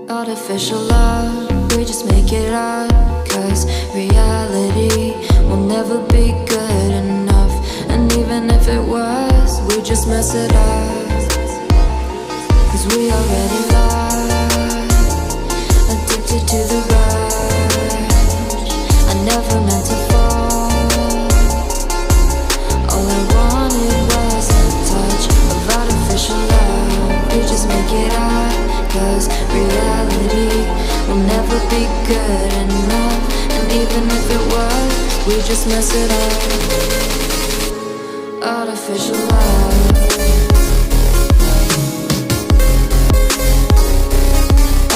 Artificial love, we just make it up, 'cause reality will never be good enough. And even if it was, we just mess it up, 'cause we already lost, addicted to the rush. I never meant to fall. All I wanted was a touch of artificial love. We just make it up, 'cause reality will never be good enough. And even if it was, we just mess it up. Artificial love.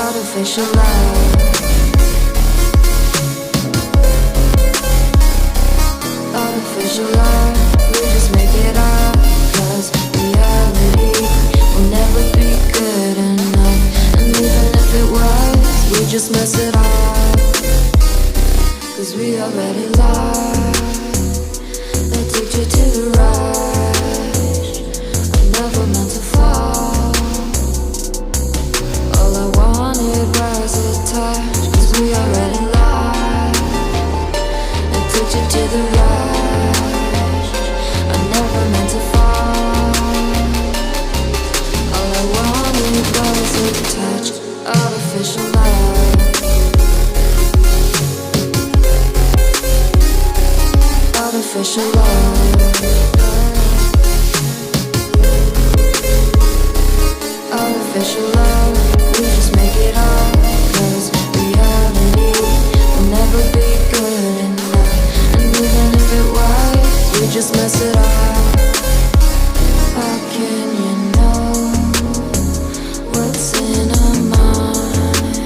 Artificial love. Artificial love. We just make it up, 'cause reality will never be good enough. And even if it was, we just mess it up, 'cause we already lost, addicted to the rush. I never meant to fall. All I wanted was a touch, 'cause we already lost, addicted to the rush. I never meant to fall. All I wanted was a touch. Artificial love. Artificial love. Artificial love. We just make it up, 'cause reality will never be good enough. And even if it was, we just mess it up. How can you know what's in our mind,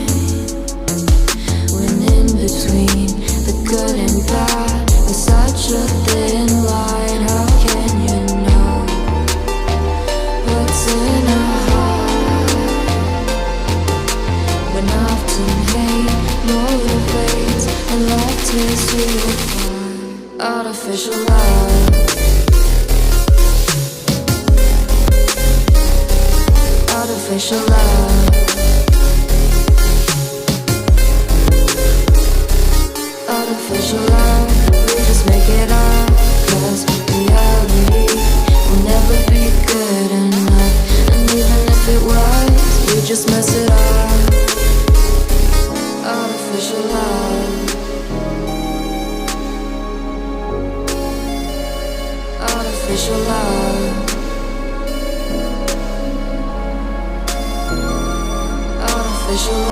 when in between the good and bad there's such a thin line? How can you know what's in our heart, when often hate motivates and love tears you apart? Artificial love. Artificial love. Artificial love. We just make it up, 'cause reality will never be good enough. And even if it was, we just mess it up. Artificial love. Artificial love. Artificial love.